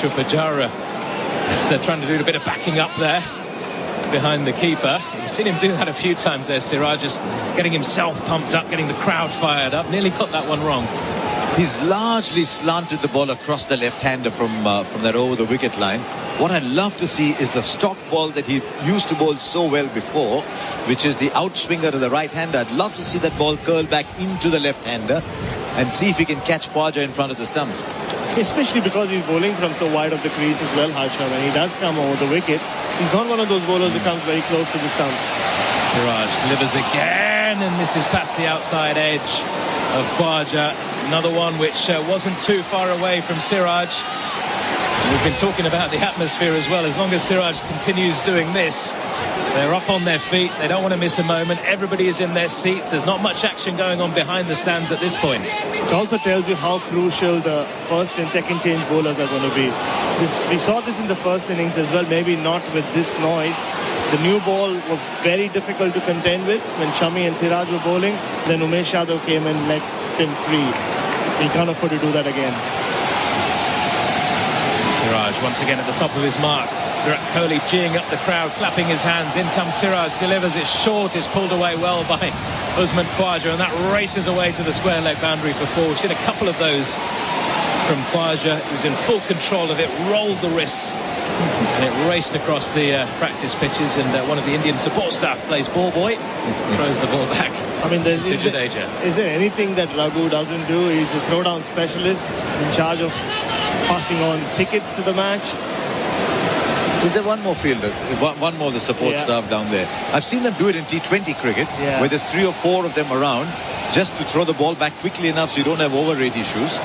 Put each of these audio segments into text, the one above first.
Pujara just trying to do a bit of backing up there behind the keeper. You've seen him do that a few times there, Siraj, just getting himself pumped up, getting the crowd fired up. Nearly got that one wrong. He's largely slanted the ball across the left-hander from that over the wicket line. What I'd love to see is the stock ball that he used to bowl so well before, which is the outswinger to the right-hander. I'd love to see that ball curl back into the left-hander and see if he can catch Khwaja in front of the stumps. Especially because he's bowling from so wide of the crease as well, Harsha. When he does come over the wicket, he's not one of those bowlers who comes very close to the stumps. Siraj delivers again, and this is past the outside edge of Khwaja. Another one which wasn't too far away from Siraj. We've been talking about the atmosphere as well. As long as Siraj continues doing this, they're up on their feet. They don't want to miss a moment. Everybody is in their seats. There's not much action going on behind the stands at this point. It also tells you how crucial the first and second change bowlers are going to be. We saw this in the first innings as well, maybe not with this noise. The new ball was very difficult to contend with when Shami and Siraj were bowling. Then Umesh Yadav came and let them free. He can't afford to do that again. Siraj once again at the top of his mark. Virat Kohli geeing up the crowd, clapping his hands. In comes Siraj, delivers it short. It's pulled away well by Usman Khwaja, and that races away to the square leg boundary for four. We've seen a couple of those from Khwaja. He was in full control of it, rolled the wrists, and it raced across the practice pitches. And one of the Indian support staff plays ball boy, throws the ball back. I mean, is there anything that Raghu doesn't do? He's a throwdown specialist. He's in charge of passing on tickets to the match. Is there one more fielder, one more of the support staff down there? I've seen them do it in T20 cricket, where there's 3 or 4 of them around, just to throw the ball back quickly enough so you don't have overrate issues.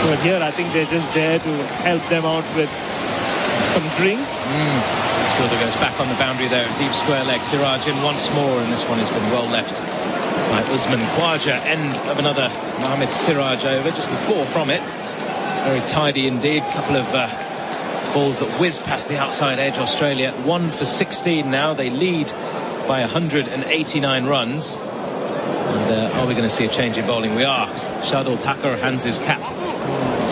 But here I think they're just there to help them out with some drinks. Fielder goes back on the boundary there at deep square leg. Siraj in once more, and this one has been well left by Usman Khwaja. End of another Mohammad Siraj over, just the 4 from it. Very tidy indeed. Couple of balls that whizzed past the outside edge. Australia 1 for 16 now. They lead by 189 runs. And are we going to see a change in bowling? We are. Shardul Thakur hands his cap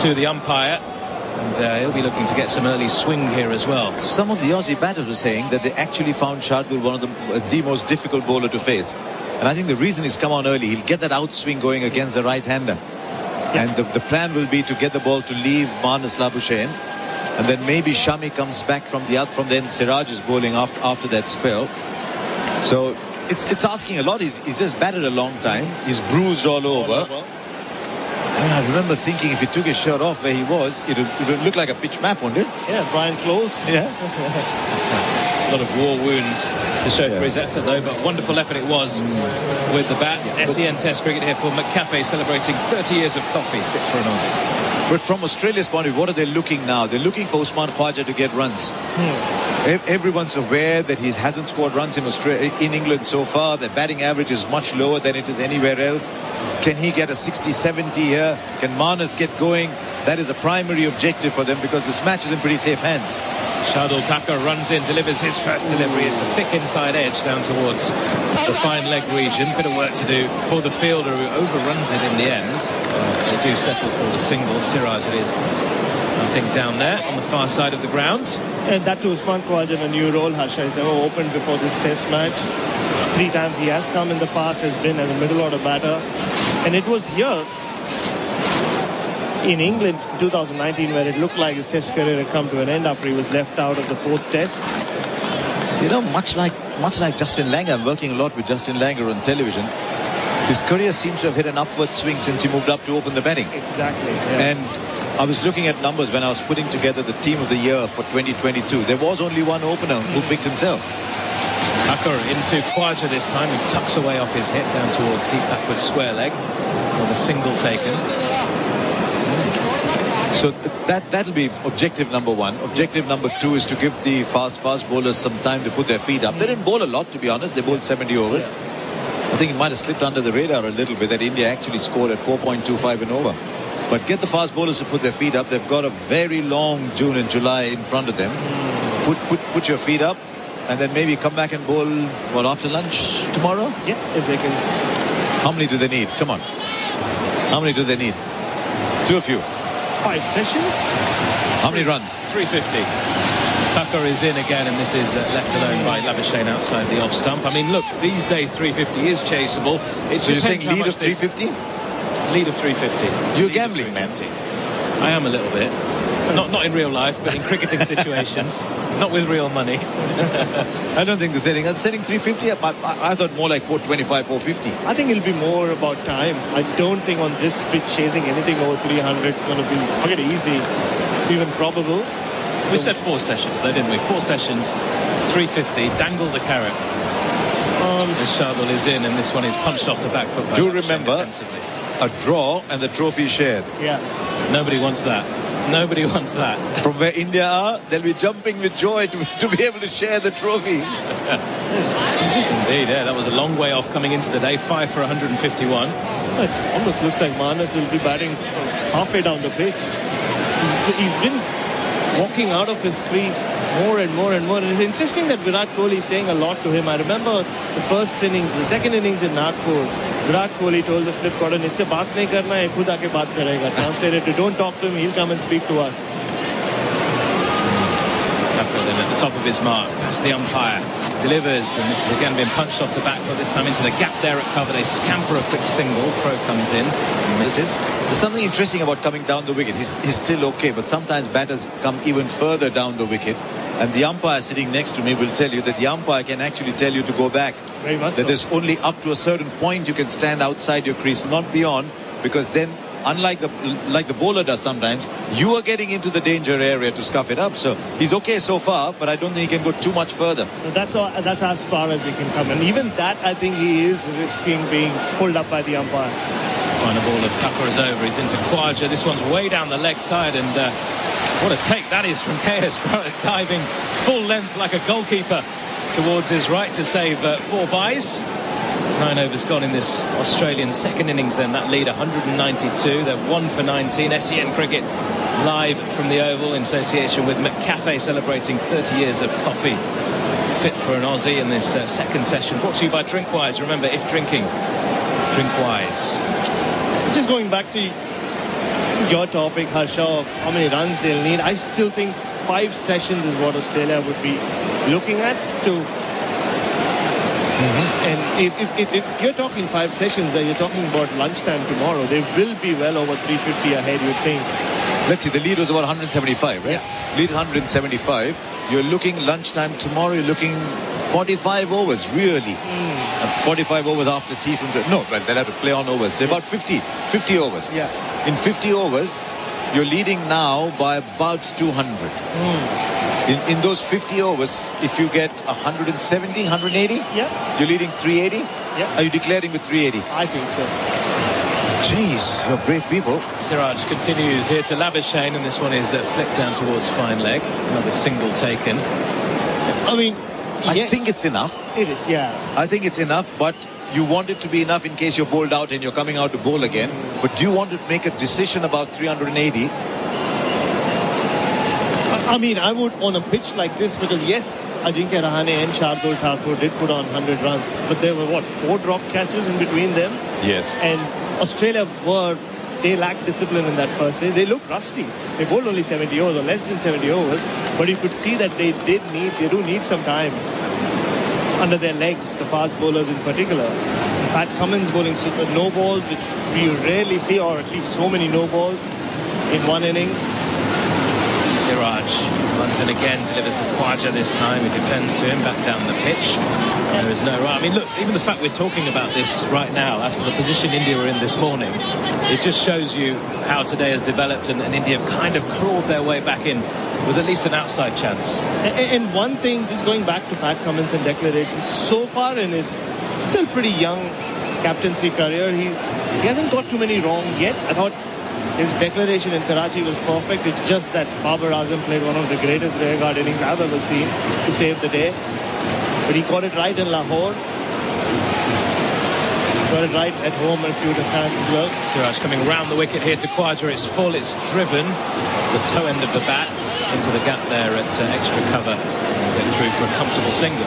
to the umpire, and he'll be looking to get some early swing here as well. Some of the Aussie batters were saying that they actually found Shardul one of the most difficult bowler to face, and I think the reason he's come on early, he'll get that outswing going against the right-hander. And the plan will be to get the ball to leave Marnus Labuschagne, and then maybe Shami comes back from then Siraj is bowling after that spell. So it's asking a lot. He's just batted a long time. He's bruised all over. And I remember thinking if he took his shirt off where he was, it would look like a pitch map, wouldn't it? Yeah, Brian Close. Yeah. A lot of war wounds to show for his effort, though, but wonderful effort it was with the bat. SEN Test cricket here for McCafe, celebrating 30 years of coffee, fit for an Aussie. But from Australia's point of view, what are they looking now? They're looking for Usman Khwaja to get runs. Everyone's aware that he hasn't scored runs in England so far. The batting average is much lower than it is anywhere else. Can he get a 60-70 here? Can Marnus get going? That is a primary objective for them, because this match is in pretty safe hands. Shardul Thakur runs in, delivers his first delivery. It's a thick inside edge down towards the fine leg region. Bit of work to do for the fielder, who overruns it in the end. They do settle for the single. Siraj it is, I think, down there on the far side of the ground. And that to Usman Khwaja in a new role. Harsha has never opened before this test match. 3 times he has come in the past, has been as a middle order batter. And it was here in England 2019 where it looked like his test career had come to an end after he was left out of the 4th test. You know, much like Justin Langer, I'm working a lot with Justin Langer on television. His career seems to have hit an upward swing since he moved up to open the batting. Exactly. Yeah. And I was looking at numbers when I was putting together the team of the year for 2022. There was only one opener who picked himself. Thakur into Khwaja this time, who tucks away off his hip down towards deep backward square leg with a single taken. So that'll be objective number 1. Objective number 2 is to give the fast bowlers some time to put their feet up. They didn't bowl a lot, to be honest. They bowled 70 overs. I think it might have slipped under the radar a little bit that India actually scored at 4.25 an over. But get the fast bowlers to put their feet up. They've got a very long June and July in front of them. Put your feet up, and then maybe come back and bowl, after lunch tomorrow? Yeah, if they can. How many do they need? Come on. How many do they need? 2 of you. 5 sessions. How many runs? 350. Tucker is in again, and this is left alone by Labuschagne outside the off stump. I mean, look, these days 350 is chaseable. So you're saying lead of 350? Lead of 350. You're Lead gambling, man. I am a little bit. Not in real life, but in cricketing situations. Not with real money. I don't think the setting 350. I thought more like 425, 450. I think it'll be more about time. I don't think on this pitch chasing anything over 300 is going to be pretty easy, even probable. We said 4 sessions, though, didn't we? 4 sessions, 350, dangle the carrot. As Shardul is in, and this one is punched off the back foot. Do remember, a draw and the trophy shared. Yeah. Nobody wants that. Nobody wants that. From where India are, they'll be jumping with joy to be able to share the trophy. Indeed, yeah, that was a long way off coming into the day. 5 for 151. It almost looks like Manas will be batting halfway down the pitch. He's been walking out of his crease more and more and more. And it's interesting that Virat Kohli is saying a lot to him. I remember the first innings, the second innings in Nagpur, Virat Kohli told the slip cordon, "Isse baat nahi karna hai, khud aake baat karega." Translated, don't talk to him, he'll come and speak to us. Kapil at the top of his mark. That's the umpire. Delivers, and this has again been punched off the back foot, this time into the gap there at cover. They scamper a quick single. Throw comes in and misses. There's something interesting about coming down the wicket. He's still okay, but sometimes batters come even further down the wicket. And the umpire sitting next to me will tell you that the umpire can actually tell you to go back. Very much that so. there's only up to a certain point you can stand outside your crease, not beyond, because then, unlike the bowler does sometimes, you are getting into the danger area to scuff it up. So he's okay so far, but I don't think he can go too much further. That's as far as he can come. And even that, I think he is risking being pulled up by the umpire. Final ball of Tucker is over. He's into Khwaja. This one's way down the leg side, and what a take that is from KS Bharat, diving full length like a goalkeeper towards his right to save 4 byes. 9 overs gone in this Australian second innings then. That lead 192. They're 1 for 19. SEN Cricket live from the Oval in association with McCafe, celebrating 30 years of coffee. Fit for an Aussie in this second session. Brought to you by Drinkwise. Remember, if drinking, Drinkwise. Just going back to your topic, Harsha, of how many runs they'll need, I still think 5 sessions is what Australia would be looking at to. And if you're talking 5 sessions, then you're talking about lunchtime tomorrow. They will be well over 350 ahead, you'd think. Let's see, the lead was about 175, right? Yeah. Lead 175. You're looking lunchtime tomorrow, you're looking 45 overs, really. 45 overs after tea from... No, well, they'll have to play on overs. Say about 50 overs. Yeah. In 50 overs, you're leading now by about 200. In those 50 overs, if you get 170, 180, you're leading 380? Yeah. Are you declaring with 380? I think so. Jeez, you're brave people. Siraj continues here to Labuschagne, and this one is flicked down towards fine leg. Another single taken. I mean, I think it's enough. It is, yeah. I think it's enough, but you want it to be enough in case you're bowled out and you're coming out to bowl again. But do you want to make a decision about 380? I mean, I would on a pitch like this, because yes, Ajinkya Rahane and Shardul Thakur did put on 100 runs, but there were 4 drop catches in between them. Yes. And Australia they lacked discipline in that first day. They looked rusty. They bowled only 70 overs or less than 70 overs, but you could see that they do need some time under their legs, the fast bowlers in particular. Pat Cummins bowling no balls, which we rarely see, or at least so many no balls in one innings. Siraj runs in again, delivers to Khwaja this time. He defends to him, back down the pitch. There is no run. I mean, look, even the fact we're talking about this right now, after the position India were in this morning, it just shows you how today has developed, and India have kind of crawled their way back in with at least an outside chance. And one thing, just going back to Pat Cummins and declarations, so far in his still pretty young captaincy career, he hasn't got too many wrong yet. I thought his declaration in Karachi was perfect. It's just that Babar Azam played one of the greatest rearguard innings I've ever seen to save the day. But he got it right in Lahore. Got it right at home a few times as well. Siraj coming round the wicket here to Khwaja. It's full, it's driven off the toe end of the bat into the gap there at extra cover. And get through for a comfortable single.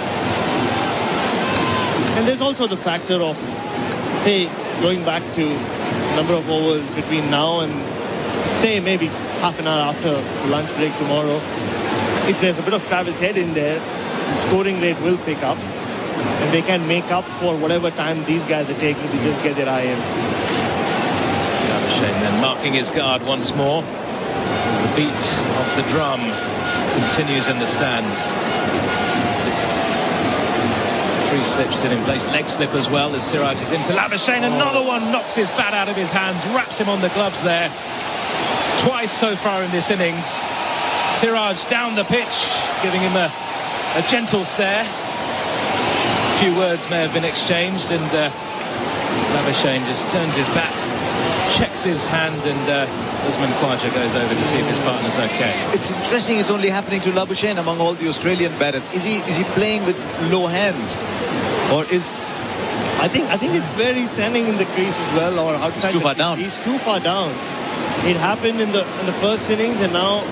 And there's also the factor of, say, going back to number of overs between now and say maybe half an hour after lunch break tomorrow. If there's a bit of Travis Head in there, the scoring rate will pick up. And they can make up for whatever time these guys are taking to just get their eye in. Labuschagne then marking his guard once more as the beat of the drum continues in the stands. 3 slips still in place. Leg slip as well as Siraj is into Labuschagne. Another one knocks his bat out of his hands, wraps him on the gloves there. Twice so far in this innings. Siraj down the pitch, giving him a gentle stare. A few words may have been exchanged, and Labuschagne just turns his back, checks his hand, and Usman Khawaja goes over to see if his partner's okay. It's interesting it's only happening to Labuschagne among all the Australian batters. Is he playing with low hands? Or is... I think it's where he's standing in the crease as well, or outside. He's too far down. He's too far down. It happened in the first innings, and now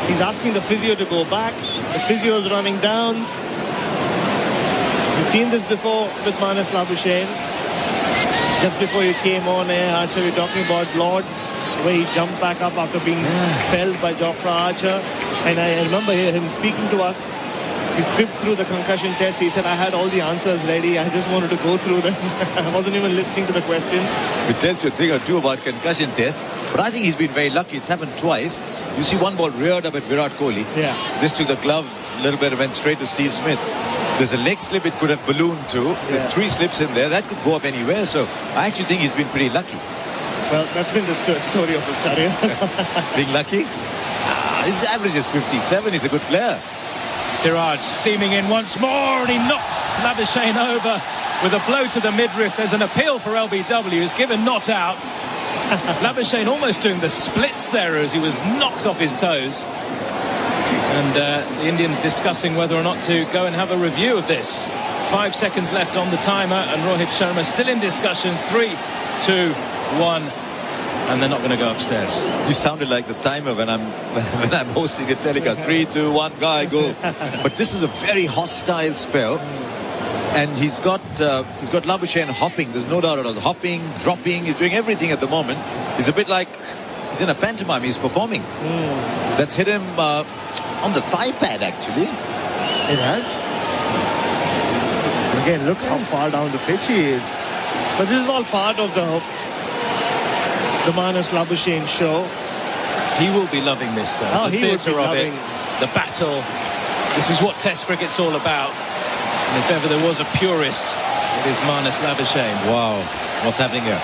he's asking the physio to go back. The physio is running down. We've seen this before with Manas Labuschagne. Just before you came on air, Archer, we were talking about Lords, where he jumped back up after being felled by Jofra Archer. And I remember him speaking to us. He fibbed through the concussion test. He said, I had all the answers ready. I just wanted to go through them. I wasn't even listening to the questions. It tells you a thing or two about concussion tests. But I think he's been very lucky. It's happened twice. You see one ball reared up at Virat Kohli. Yeah. This took the glove a little bit and went straight to Steve Smith. There's a leg slip it could have ballooned to. There's 3 slips in there. That could go up anywhere. So I actually think he's been pretty lucky. Well, that's been the story of his career. Being lucky? His average is 57. He's a good player. Siraj steaming in once more, and he knocks Labuschagne over with a blow to the midriff. There's an appeal for LBW. He's given not out. Labuschagne almost doing the splits there as he was knocked off his toes. And the Indians discussing whether or not to go and have a review of this. 5 seconds left on the timer, and Rohit Sharma still in discussion. 3, 2, 1, and they're not going to go upstairs. You sounded like the timer when I'm hosting a telecast. 3, 2, 1, go. But this is a very hostile spell, and he's got Labuschagne hopping. There's no doubt about it. Hopping, dropping. He's doing everything at the moment. He's a bit like he's in a pantomime. He's performing. That's hit him on the thigh pad, actually. It has. Again, look how far down the pitch he is. But this is all part of the Manas Labuschagne show. He will be loving this, though. Oh, the theatre of it, the battle. This is what Test cricket's all about. And if ever there was a purist, it is Manas Labuschagne. Wow, what's happening here?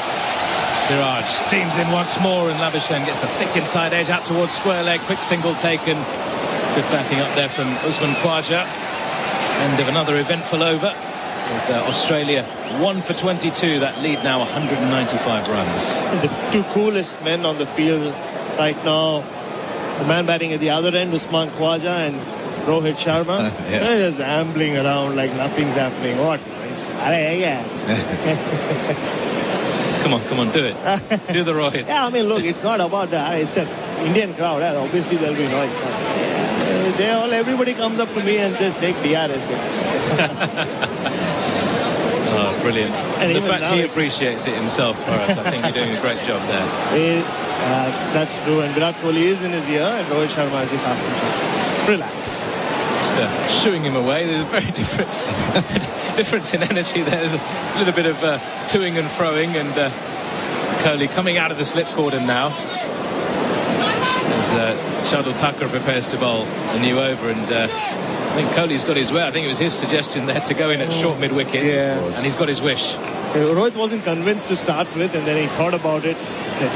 Siraj steams in once more, and Labuschagne gets a thick inside edge out towards square leg. Quick single taken. Good backing up there from Usman Khawaja. End of another eventful over. With Australia 1 for 22. That lead now 195 runs. The 2 coolest men on the field right now. The man batting at the other end, Usman Khawaja, and Rohit Sharma. They're just ambling around like nothing's happening. What? Come on, do it. Do the Rohit. Yeah, I mean, look, it's not about that. It's an Indian crowd. Obviously, there'll be noise. Everybody comes up to me and says, take DRS. Oh, brilliant. And the fact he appreciates it himself, Bharat, I think you're doing a great job there. That's true. And Virat Kohli is in his ear, and Rohit Sharma has just asked him to relax. Just shooing him away. There's a very different difference in energy. There's a little bit of toing and froing, and Kohli coming out of the slip cordon now as Shardul Thakur prepares to bowl a new over, and I think Kohli's got his way. I think it was his suggestion there to go in at short mid-wicket, and he's got his wish. Rohit wasn't convinced to start with, and then he thought about it. He said,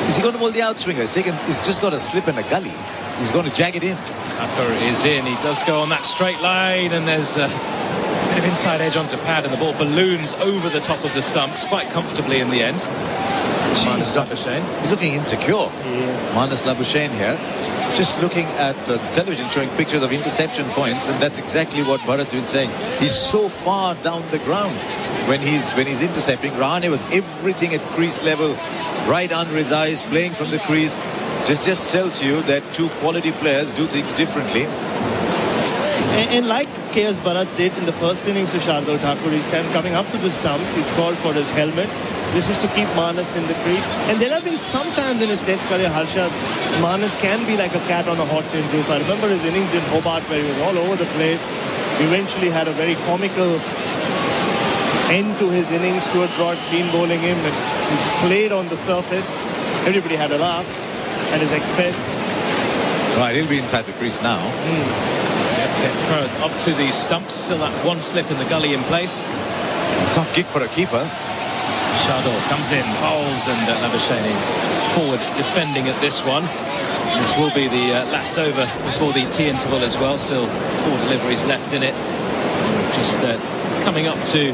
Is he going to bowl the outswinger? He's just got a slip in a gully. He's going to jag it in. Thakur is in. He does go on that straight line, and there's a bit of inside edge onto pad, and the ball balloons over the top of the stumps quite comfortably in the end. Manas Labuschagne. He's looking insecure. Manas Labuschagne here. Just looking at the television showing pictures of interception points, and that's exactly what Bharat's been saying. He's so far down the ground when he's intercepting. Rahane was everything at crease level, right under his eyes, playing from the crease. Just tells you that 2 quality players do things differently. And like KS Bharat did in the first innings to Shardul Thakur, he's coming up to the stumps, he's called for his helmet. This is to keep Manas in the crease. And there have been some times in his test career, Harsha, Manas can be like a cat on a hot tin roof. I remember his innings in Hobart where he was all over the place. He eventually had a very comical end to his innings. Stuart Broad clean bowling him, and he's played on the surface. Everybody had a laugh at his expense. Right, he'll be inside the crease now. Up to the stumps, still that one slip in the gully in place. Tough gig for a keeper. Shardul comes in, bowls, and Labuschagne is forward defending at this one. This will be the last over before the tea interval as well. Still 4 deliveries left in it. Just coming up to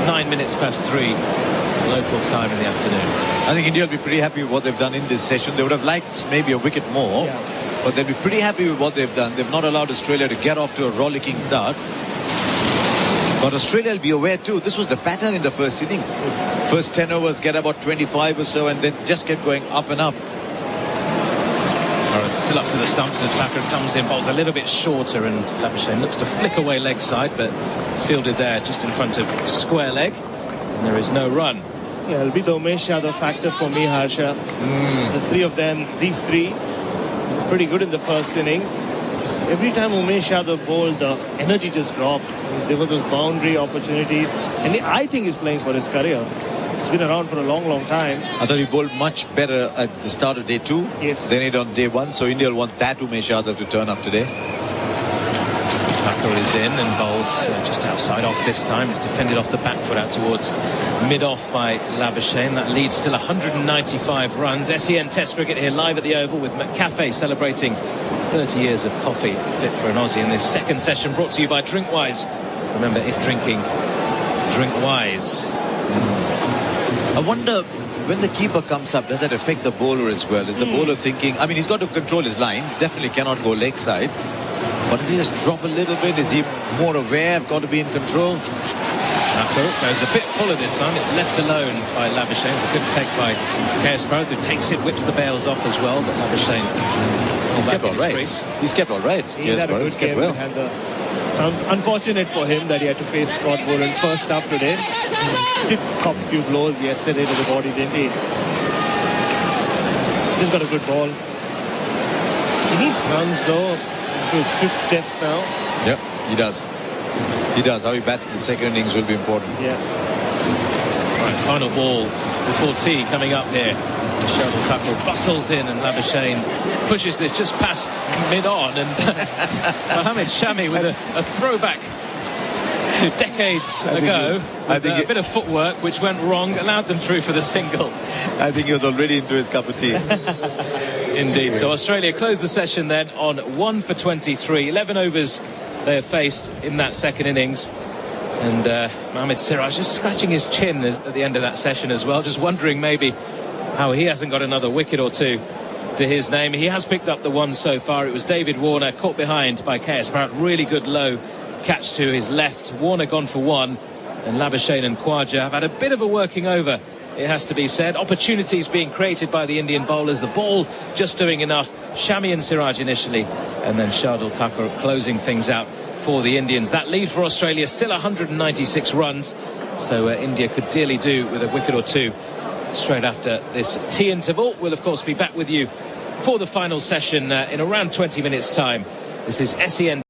9 minutes past 3 local time in the afternoon. I think India will be pretty happy with what they've done in this session. They would have liked maybe a wicket more, but they'll be pretty happy with what they've done. They've not allowed Australia to get off to a rollicking start. But Australia will be aware too. This was the pattern in the first innings. First 10 overs get about 25 or so, and then just kept going up and up. Still up to the stumps as Thakur comes in, bowls a little bit shorter, and Labuschagne looks to flick away leg side, but fielded there just in front of square leg, and there is no run. Yeah, it'll be the Umesh Yadav factor for me, Harsha. The three of them, these three, pretty good in the first innings. Every time Umesh Yadav bowled, the energy just dropped. There were those boundary opportunities, and I think he's playing for his career. He's been around for a long, long time. I thought he bowled much better at the start of day 2 than he did on day 1. So India will want that Umesh Yadav to turn up today. Thakur is in and bowls just outside off this time. It's defended off the back foot out towards mid-off by Labuschagne. That leads still 195 runs. SEN Test cricket here live at the Oval with McCafe celebrating 30 years of coffee fit for an Aussie in this second session, brought to you by Drinkwise. Remember, if drinking, drink wise. I wonder, when the keeper comes up, does that affect the bowler as well? Is the bowler thinking, I mean, he's got to control his line, definitely cannot go leg side, but does he just drop a little bit? Is he more aware, got to be in control? Thakur goes a bit fuller this time. It's left alone by Labuschagne. It's a good take by KS Bharat, who takes it, whips the bails off as well, but Labuschagne he's kept all right. He's kept all right. He's had a good game. Well. Sounds unfortunate for him that he had to face Scott Boland first up today. He did cop a few blows yesterday to the body, didn't he? He's got a good ball. He needs runs though to his 5th test now. Yep, he does. He does. How he bats in the second innings will be important. Yeah. Right, final ball before tea coming up here. Shardul Thakur bustles in, and Labuschagne pushes this just past mid-on, and Mohammed Shami with a throwback to decades ago. A bit of footwork which went wrong, allowed them through for the single. I think he was already into his cup of tea. Indeed. So Australia closed the session then on 1 for 23. 11 overs they have faced in that second innings. And Mohammed Siraj just scratching his chin at the end of that session as well, just wondering maybe how he hasn't got another wicket or two to his name. He has picked up the one so far. It was David Warner caught behind by KS Bharat. Really good low catch to his left. Warner gone for 1, and Labuschagne and Khwaja have had a bit of a working over, it has to be said. Opportunities being created by the Indian bowlers. The ball just doing enough. Shami and Siraj initially, and then Shardul Thakur closing things out for the Indians. That lead for Australia still 196 runs. So India could dearly do with a wicket or two straight after this tea interval. We'll of course be back with you for the final session in around 20 minutes time. This is SEN